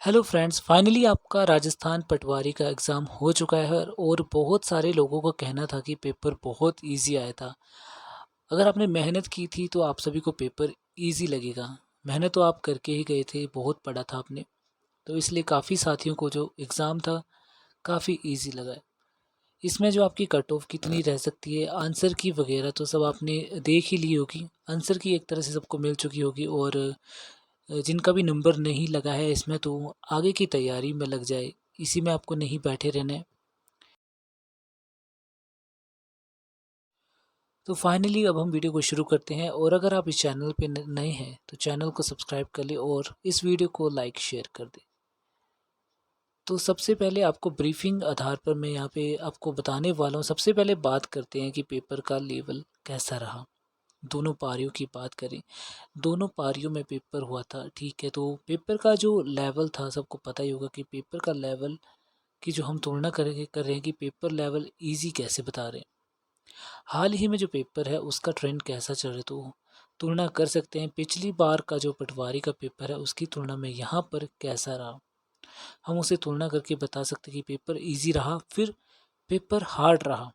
Hello friends, finally आपका राजस्थान पटवारी का exam हो चुका है और बहुत सारे लोगों का कहना था कि पेपर बहुत इजी आया था। अगर आपने मेहनत की थी तो आप सभी को पेपर इजी लगेगा। मेहनत तो आप करके ही गए थे, बहुत पढ़ा था आपने, तो इसलिए काफ़ी साथियों को जो एग्ज़ाम था काफ़ी इजी लगा है। इसमें जो आपकी कट ऑफ कितनी रह सकती है, आंसर की वगैरह तो सब आपने देख ही ली होगी। आंसर की एक तरह से सबको मिल चुकी होगी और जिनका भी नंबर नहीं लगा है इसमें तो आगे की तैयारी में लग जाए, इसी में आपको नहीं बैठे रहना है। तो फाइनली अब हम वीडियो को शुरू करते हैं और अगर आप इस चैनल पे नए हैं तो चैनल को सब्सक्राइब कर ले और इस वीडियो को लाइक शेयर कर दें। तो सबसे पहले आपको ब्रीफिंग आधार पर मैं यहाँ पे आपको बताने वाला हूँ। सबसे पहले बात करते हैं कि पेपर का लेवल कैसा रहा। दोनों पारियों की बात करें, दोनों पारियों में पेपर हुआ था, ठीक है। तो पेपर का जो लेवल था सबको पता ही होगा कि पेपर का लेवल की जो हम तुलना कर रहे हैं कि पेपर लेवल इजी कैसे बता रहे हैं। हाल ही में जो पेपर है उसका ट्रेंड कैसा चल रहा है, तो तुलना कर सकते हैं पिछली बार का जो पटवारी का पेपर है उसकी तुलना में यहाँ पर कैसा रहा। हम उसे तुलना करके बता सकते हैं कि पेपर इजी रहा फिर पेपर हार्ड रहा।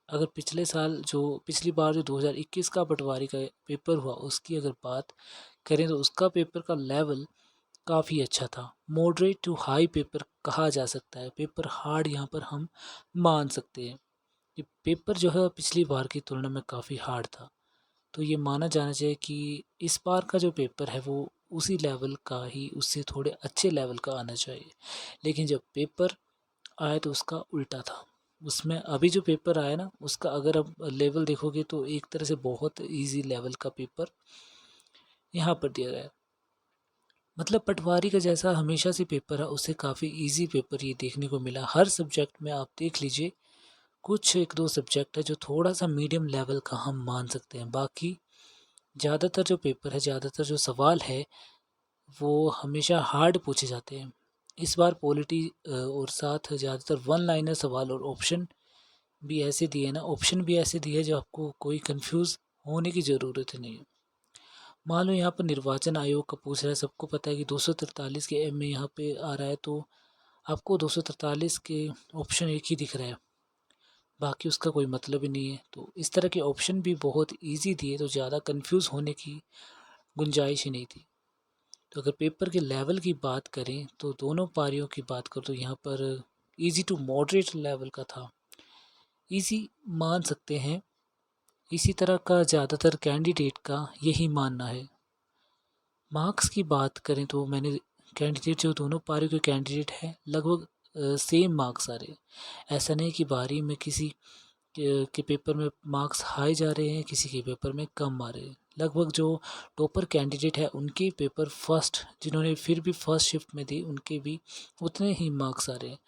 अगर पिछले साल जो पिछली बार जो 2021 का पटवारी का पेपर हुआ उसकी अगर बात करें तो उसका पेपर का लेवल काफ़ी अच्छा था। मॉडरेट टू हाई पेपर कहा जा सकता है। पेपर हार्ड यहाँ पर हम मान सकते हैं कि पेपर जो है पिछली बार की तुलना में काफ़ी हार्ड था। तो ये माना जाना चाहिए कि इस बार का जो पेपर है वो उसी लेवल का ही, उससे थोड़े अच्छे लेवल का आना चाहिए। लेकिन जब पेपर आया तो उसका उल्टा था। उसमें अभी जो पेपर आया ना उसका अगर अब लेवल देखोगे तो एक तरह से बहुत इजी लेवल का पेपर यहाँ पर दिया गया है। मतलब पटवारी का जैसा हमेशा से पेपर है उससे काफ़ी इजी पेपर ये देखने को मिला। हर सब्जेक्ट में आप देख लीजिए, कुछ एक दो सब्जेक्ट है जो थोड़ा सा मीडियम लेवल का हम मान सकते हैं। बाकी ज़्यादातर जो पेपर है, ज़्यादातर जो सवाल है वो हमेशा हार्ड पूछे जाते हैं। इस बार पॉलिटी और साथ ज़्यादातर वन लाइनर सवाल और ऑप्शन भी ऐसे दिए ना, ऑप्शन भी ऐसे दिए जो आपको कोई कंफ्यूज होने की ज़रूरत ही नहीं है। मान लो यहाँ पर निर्वाचन आयोग का पूछ रहा है, सबको पता है कि 243 के एम में यहाँ पे आ रहा है, तो आपको 243 के ऑप्शन एक ही दिख रहा है, बाकी उसका कोई मतलब ही नहीं है। तो इस तरह के ऑप्शन भी बहुत इजी दिए, तो ज़्यादा कंफ्यूज होने की गुंजाइश ही नहीं थी। तो अगर पेपर के लेवल की बात करें तो दोनों पारियों की बात करें तो यहाँ पर इजी टू मॉडरेट लेवल का था, इजी मान सकते हैं। इसी तरह का ज़्यादातर कैंडिडेट का यही मानना है। मार्क्स की बात करें तो मैंने कैंडिडेट जो दोनों पारियों के कैंडिडेट हैं लगभग सेम मार्क्स आ रहे हैं। ऐसा नहीं कि बारी में किसी के पेपर में मार्क्स हाई जा रहे हैं, किसी के पेपर में कम आ रहे हैं। लगभग जो टॉपर कैंडिडेट है उनके पेपर फर्स्ट, जिन्होंने फिर भी फर्स्ट शिफ्ट में दी, उनके भी उतने ही मार्क्स आ रहे हैं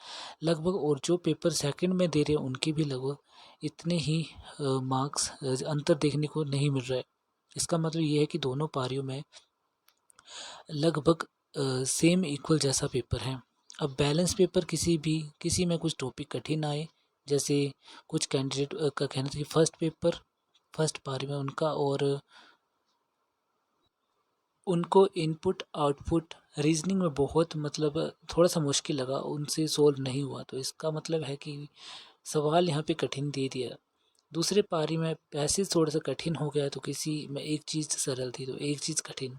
लगभग। और जो पेपर सेकंड में दे रहे हैं उनके भी लगभग इतने ही मार्क्स, अंतर देखने को नहीं मिल रहा है। इसका मतलब ये है कि दोनों पारियों में लगभग सेम इक्वल जैसा पेपर है। अब बैलेंस पेपर किसी में कुछ टॉपिक कठिन आए, जैसे कुछ कैंडिडेट का कहना था कि फर्स्ट पारी में उनका और उनको इनपुट आउटपुट रीजनिंग में बहुत मतलब थोड़ा सा मुश्किल लगा, उनसे सोल्व नहीं हुआ। तो इसका मतलब है कि सवाल यहाँ पे कठिन दे दिया। दूसरे पारी में पैसेज थोड़ा सा कठिन हो गया, तो किसी में एक चीज़ सरल थी तो एक चीज़ कठिन।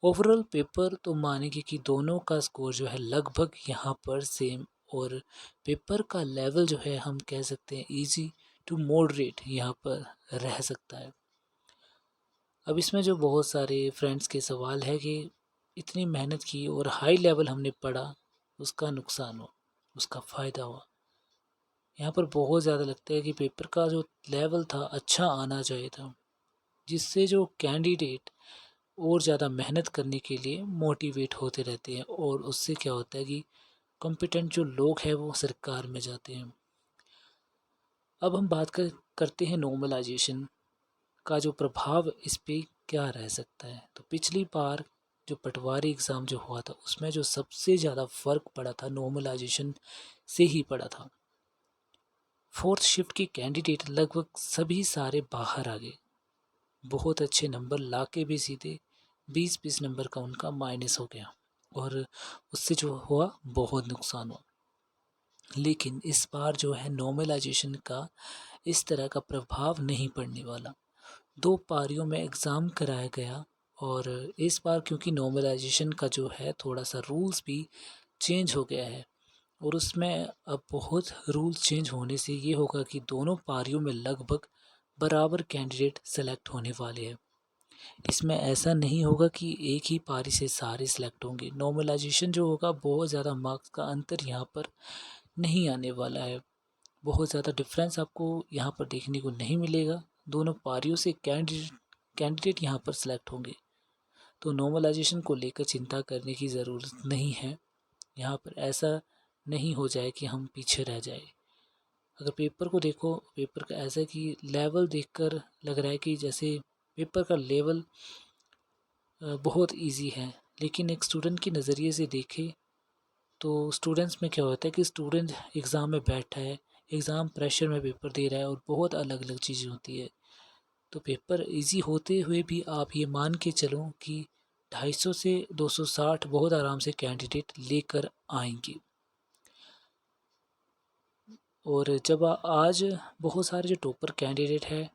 ओवरऑल पेपर तो मानेंगे कि दोनों का स्कोर जो है लगभग यहाँ पर सेम, और पेपर का लेवल जो है हम कह सकते हैं इजी टू मॉडरेट यहाँ पर रह सकता है। अब इसमें जो बहुत सारे फ्रेंड्स के सवाल है कि इतनी मेहनत की और हाई लेवल हमने पढ़ा, उसका नुकसान हो उसका फ़ायदा हुआ। यहाँ पर बहुत ज़्यादा लगता है कि पेपर का जो लेवल था अच्छा आना चाहिए था, जिससे जो कैंडिडेट और ज़्यादा मेहनत करने के लिए मोटिवेट होते रहते हैं, और उससे क्या होता है कि कॉम्पिटेंट जो लोग हैं वो सरकार में जाते हैं। अब हम करते हैं नॉर्मलाइजेशन का जो प्रभाव इस पे क्या रह सकता है। तो पिछली बार जो पटवारी एग्ज़ाम जो हुआ था उसमें जो सबसे ज़्यादा फ़र्क पड़ा था नॉर्मलाइजेशन से ही पड़ा था। फोर्थ शिफ्ट के कैंडिडेट लगभग सभी सारे बाहर आ गए, बहुत अच्छे नंबर ला के भी सीधे 20-20 नंबर का उनका माइनस हो गया। और उससे जो हुआ बहुत नुकसान हुआ। लेकिन इस बार जो है नॉर्मलाइजेशन का इस तरह का प्रभाव नहीं पड़ने वाला। 2 पारियों में एग्ज़ाम कराया गया और इस बार क्योंकि नॉर्मलाइजेशन का जो है थोड़ा-सा रूल्स भी चेंज हो गया है और उसमें अब बहुत रूल्स चेंज होने से ये होगा कि दोनों पारियों में लगभग बराबर कैंडिडेट सेलेक्ट होने वाले हैं। इसमें ऐसा नहीं होगा कि एक ही पारी से सारे सिलेक्ट होंगे। नॉर्मलाइजेशन जो होगा बहुत ज़्यादा मार्क्स का अंतर यहाँ पर नहीं आने वाला है। बहुत ज़्यादा डिफरेंस आपको यहाँ पर देखने को नहीं मिलेगा। दोनों पारियों से कैंडिडेट यहाँ पर सिलेक्ट होंगे। तो नॉर्मलाइजेशन को लेकर चिंता करने की ज़रूरत नहीं है। यहाँ पर ऐसा नहीं हो जाए कि हम पीछे रह जाए। अगर पेपर को देखो, पेपर का ऐसा है कि लेवल देखकर लग रहा है कि जैसे पेपर का लेवल बहुत इजी है, लेकिन एक स्टूडेंट के नज़रिए से देखें तो स्टूडेंट्स में क्या होता है कि स्टूडेंट एग्ज़ाम में बैठा है, एग्ज़ाम प्रेशर में पेपर दे रहा है और बहुत अलग अलग चीज़ें होती है। तो पेपर इजी होते हुए भी आप ये मान के चलो कि 250 से 260 बहुत आराम से कैंडिडेट लेकर आएंगे। और जब आज बहुत सारे जो टॉपर कैंडिडेट हैं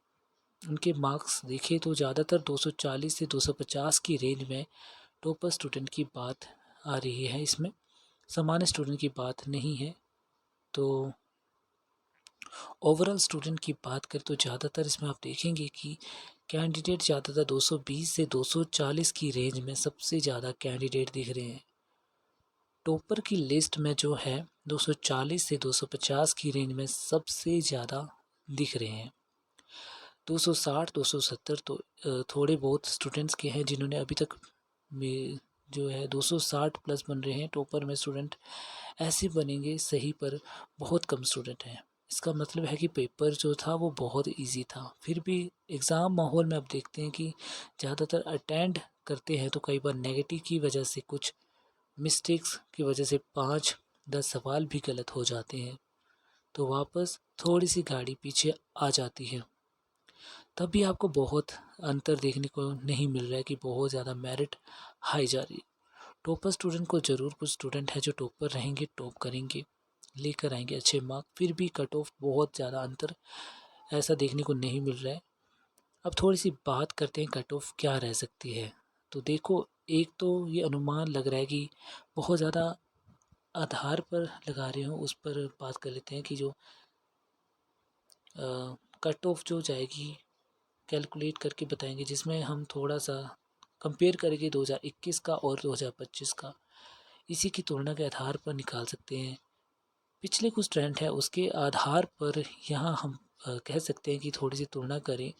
उनके मार्क्स देखें तो ज़्यादातर 240 से 250 की रेंज में टॉपर स्टूडेंट की बात आ रही है। इसमें सामान्य स्टूडेंट की बात नहीं है। तो ओवरऑल स्टूडेंट की बात करें तो ज़्यादातर इसमें आप देखेंगे कि कैंडिडेट ज़्यादातर 220 से 240 की रेंज में सबसे ज़्यादा कैंडिडेट दिख रहे हैं। टॉपर की लिस्ट में जो है 240 से 250 की रेंज में सबसे ज़्यादा दिख रहे हैं। 260 270 तो थोड़े बहुत स्टूडेंट्स के हैं जिन्होंने अभी तक में जो है 260 प्लस बन रहे हैं टॉपर में स्टूडेंट। ऐसे बनेंगे सही, पर बहुत कम स्टूडेंट हैं। इसका मतलब है कि पेपर जो था वो बहुत इजी था। फिर भी एग्ज़ाम माहौल में अब देखते हैं कि ज़्यादातर अटेंड करते हैं तो कई बार नेगेटिव की वजह से, कुछ मिस्टेक्स की वजह से 5-10 सवाल भी गलत हो जाते हैं, तो वापस थोड़ी सी गाड़ी पीछे आ जाती है। तब भी आपको बहुत अंतर देखने को नहीं मिल रहा है कि बहुत ज़्यादा मेरिट हाई जा रही है। टॉपर स्टूडेंट को ज़रूर, कुछ स्टूडेंट हैं जो टॉपर रहेंगे, टॉप करेंगे, लेकर आएंगे अच्छे मार्क, फिर भी कट ऑफ बहुत ज़्यादा अंतर ऐसा देखने को नहीं मिल रहा है। अब थोड़ी सी बात करते हैं कट ऑफ क्या रह सकती है। तो देखो, एक तो ये अनुमान लग रहा है कि बहुत ज़्यादा आधार पर लगा रहे हो, उस पर बात कर लेते हैं कि जो कट ऑफ जो जाएगी कैलकुलेट करके बताएंगे, जिसमें हम थोड़ा सा कंपेयर करेंगे 2021 का और 2025 का। इसी की तुलना के आधार पर निकाल सकते हैं। पिछले कुछ ट्रेंड है उसके आधार पर यहाँ हम कह सकते हैं कि थोड़ी सी तुलना करें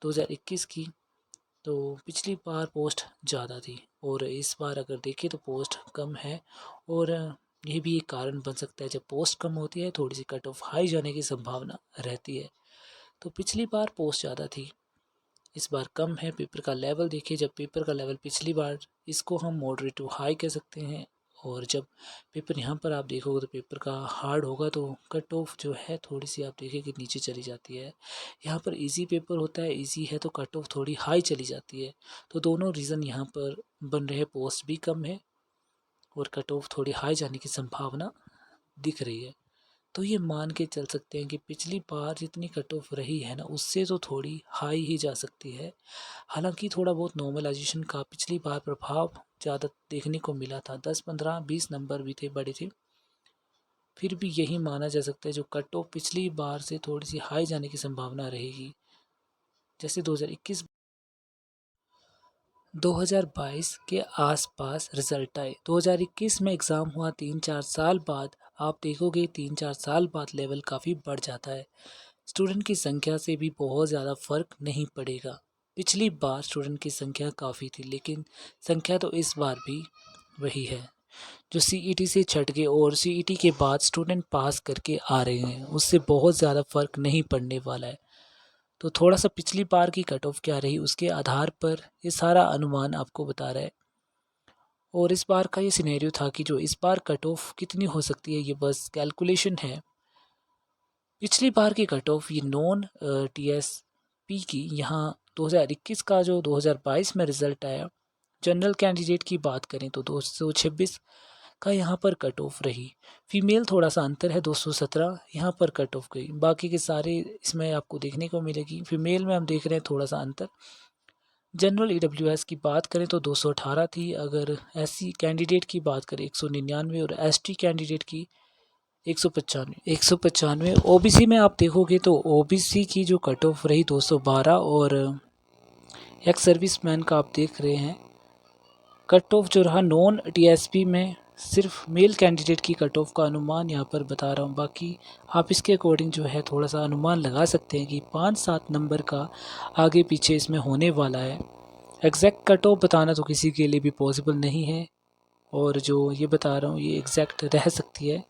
2021 की, तो पिछली बार पोस्ट ज़्यादा थी और इस बार अगर देखें तो पोस्ट कम है। और ये भी एक कारण बन सकता है, जब पोस्ट कम होती है थोड़ी सी कट ऑफ हाई जाने की संभावना रहती है। तो पिछली बार पोस्ट ज़्यादा थी, इस बार कम है। पेपर का लेवल देखिए, जब पेपर का लेवल पिछली बार, इसको हम मॉडरेट टू हाई कह सकते हैं, और जब पेपर यहाँ पर आप देखोगे तो पेपर का हार्ड होगा तो कट ऑफ जो है थोड़ी सी आप देखिए कि नीचे चली जाती है। यहाँ पर इजी पेपर होता है, इजी है तो कट ऑफ थोड़ी हाई चली जाती है। तो दोनों रीज़न यहाँ पर बन रहे हैं, पोस्ट भी कम है और कट ऑफ थोड़ी हाई जाने की संभावना दिख रही है। तो ये मान के चल सकते हैं कि पिछली बार जितनी कट ऑफ रही है ना, उससे तो थोड़ी हाई ही जा सकती है। हालांकि थोड़ा बहुत नॉर्मलाइजेशन का पिछली बार प्रभाव ज़्यादा देखने को मिला था, 10-15-20 नंबर भी थे, बड़े थे। फिर भी यही माना जा सकता है जो कट ऑफ पिछली बार से थोड़ी सी हाई जाने की संभावना रहेगी। जैसे 2021 2022 के आसपास रिजल्ट आए, 2021 में एग्ज़ाम हुआ 3-4 साल बाद, आप देखोगे 3-4 साल बाद लेवल काफ़ी बढ़ जाता है। स्टूडेंट की संख्या से भी बहुत ज़्यादा फ़र्क नहीं पड़ेगा। पिछली बार स्टूडेंट की संख्या काफ़ी थी, लेकिन संख्या तो इस बार भी वही है। जो सीईटी से छट गए और सीईटी के बाद स्टूडेंट पास करके आ रहे हैं, उससे बहुत ज़्यादा फ़र्क नहीं पड़ने वाला है। तो थोड़ा सा पिछली बार की कट ऑफ क्या रही उसके आधार पर ये सारा अनुमान आपको बता रहा है। और इस बार का ये सिनेरियो था कि जो इस बार कट ऑफ कितनी हो सकती है, ये बस कैलकुलेशन है। पिछली बार की कट ऑफ ये नॉन टीएसपी की, यहाँ 2021 का जो 2022 में रिज़ल्ट आया जनरल कैंडिडेट की बात करें तो 226 का यहाँ पर कट ऑफ रही। फीमेल थोड़ा सा अंतर है, 217 यहाँ पर कट ऑफ गई। बाकी के सारे इसमें आपको देखने को मिलेगी। फीमेल में हम देख रहे हैं थोड़ा सा अंतर। जनरल EWS की बात करें तो 218 थी। अगर SC कैंडिडेट की बात करें 199 और ST कैंडिडेट की 195। OBC में आप देखोगे तो OBC की जो कट ऑफ रही 212 और एक्स सर्विसमैन का आप देख रहे हैं कट ऑफ जो रहा नॉन TSP में सिर्फ मेल कैंडिडेट की कट ऑफ का अनुमान यहाँ पर बता रहा हूँ। बाकी आप इसके अकॉर्डिंग जो है थोड़ा सा अनुमान लगा सकते हैं कि 5-7 नंबर का आगे पीछे इसमें होने वाला है। एग्जैक्ट कट ऑफ बताना तो किसी के लिए भी पॉसिबल नहीं है, और जो ये बता रहा हूँ ये एग्जैक्ट रह सकती है।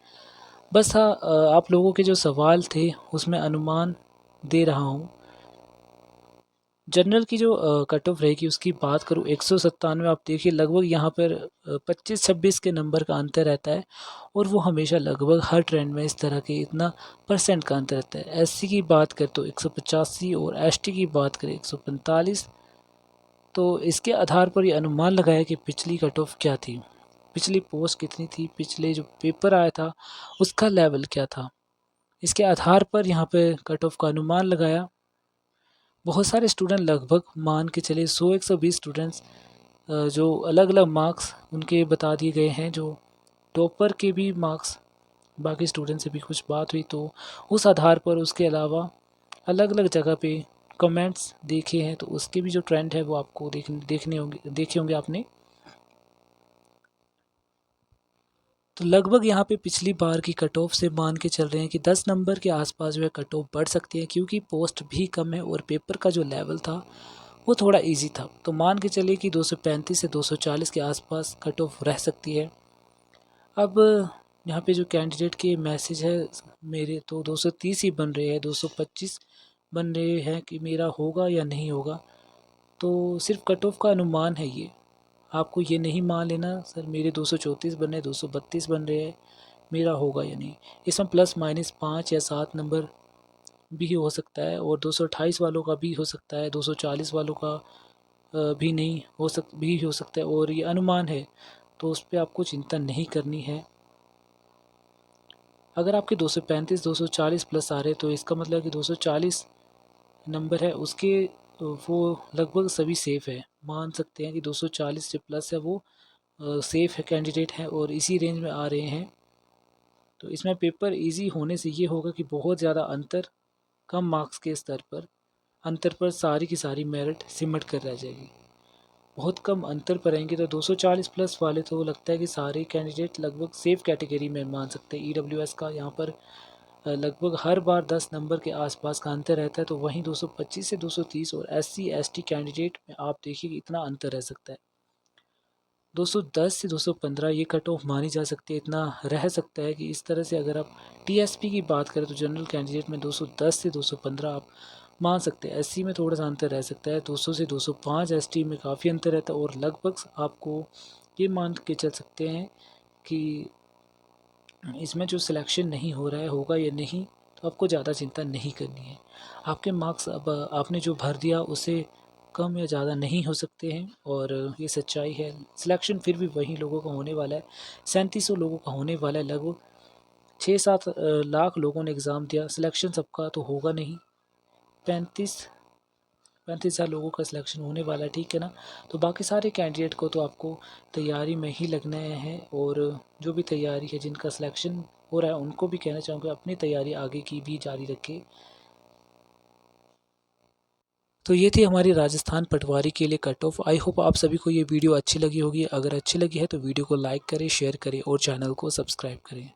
बस हाँ, आप लोगों के जो सवाल थे उसमें अनुमान दे रहा हूँ। जनरल की जो कट ऑफ रहेगी उसकी बात करूँ 197, आप देखिए लगभग यहाँ पर 25-26 के नंबर का अंतर रहता है, और वो हमेशा लगभग हर ट्रेंड में इस तरह के इतना परसेंट का अंतर रहता है। SC की बात करें तो 185 और ST की बात करें 145। तो इसके आधार पर ये अनुमान लगाया कि पिछली कट ऑफ क्या थी, पिछली पोस्ट कितनी थी, पिछले जो पेपर आया था उसका लेवल क्या था। इसके आधार पर यहाँ पे कट ऑफ का अनुमान लगाया। बहुत सारे स्टूडेंट लगभग मान के चले 100-120 स्टूडेंट्स जो अलग अलग मार्क्स उनके बता दिए गए हैं। जो टॉपर के भी मार्क्स बाकी स्टूडेंट से भी कुछ बात हुई तो उस आधार पर उसके अलावा अलग अलग जगह पे कमेंट्स देखे हैं तो उसके भी जो ट्रेंड है वो आपको देखे होंगे आपने। तो लगभग यहाँ पे पिछली बार की कट ऑफ से मान के चल रहे हैं कि 10 नंबर के आसपास जो है कट ऑफ बढ़ सकती है, क्योंकि पोस्ट भी कम है और पेपर का जो लेवल था वो थोड़ा इजी था। तो मान के चलिए कि 235 से 240 के आसपास कट ऑफ रह सकती है। अब यहाँ पे जो कैंडिडेट के मैसेज है मेरे तो 230 ही बन रहे हैं, 225 बन रहे हैं कि मेरा होगा या नहीं होगा। तो सिर्फ कट ऑफ का अनुमान है ये, आपको ये नहीं मान लेना सर मेरे 234 बन रहे, 232 बन रहे हैं, मेरा होगा या नहीं। इसमें ±5 या 7 नंबर भी हो सकता है, और 228 वालों का भी हो सकता है, 240 वालों का भी नहीं हो सकता है, और ये अनुमान है तो उस पर आपको चिंता नहीं करनी है। अगर आपके 235 240 प्लस आ रहे तो इसका मतलब कि 240 नंबर है उसके वो लगभग सभी सेफ़ है। मान सकते हैं कि 240 से प्लस है वो सेफ़ है कैंडिडेट हैं और इसी रेंज में आ रहे हैं। तो इसमें पेपर इजी होने से ये होगा कि बहुत ज़्यादा अंतर कम मार्क्स के स्तर पर अंतर पर सारी की सारी मेरिट सिमट कर रह जाएगी। बहुत कम अंतर पर रहेंगे तो 240 प्लस वाले तो लगता है कि सारे कैंडिडेट लगभग सेफ़ कैटेगरी में मान सकते हैं। EWS का यहाँ पर लगभग हर बार 10 नंबर के आसपास का अंतर रहता है, तो वहीं 225 से 230 और SC ST कैंडिडेट में आप देखिए कि इतना अंतर रह सकता है। 210 से 215 ये कट ऑफ मानी जा सकती है, इतना रह सकता है कि इस तरह से अगर आप TSP की बात करें तो जनरल कैंडिडेट में 210 से 215 आप मान सकते हैं। SC में थोड़ा सा अंतर रह सकता है, 200 से 205 ST में काफ़ी अंतर रहता है, और लगभग आपको ये मान के चल सकते हैं कि इसमें जो सिलेक्शन नहीं हो रहा है होगा या नहीं, तो आपको ज़्यादा चिंता नहीं करनी है। आपके मार्क्स अब आपने जो भर दिया उससे कम या ज़्यादा नहीं हो सकते हैं, और ये सच्चाई है। सिलेक्शन फिर भी वही लोगों का होने वाला है, 3700 लोगों का होने वाला है। लगभग 6-7 लाख लोगों ने एग्ज़ाम दिया, सिलेक्शन सबका तो होगा नहीं। 35,000 लोगों का सिलेक्शन होने वाला है, ठीक है ना। तो बाकी सारे कैंडिडेट को तो आपको तैयारी में ही लगना है, और जो भी तैयारी है जिनका सिलेक्शन हो रहा है उनको भी कहना चाहूँगा अपनी तैयारी आगे की भी जारी रखें। तो ये थी हमारी राजस्थान पटवारी के लिए कट ऑफ। आई होप आप सभी को ये वीडियो अच्छी लगी होगी। अगर अच्छी लगी है तो वीडियो को लाइक करें, शेयर करें और चैनल को सब्सक्राइब करें।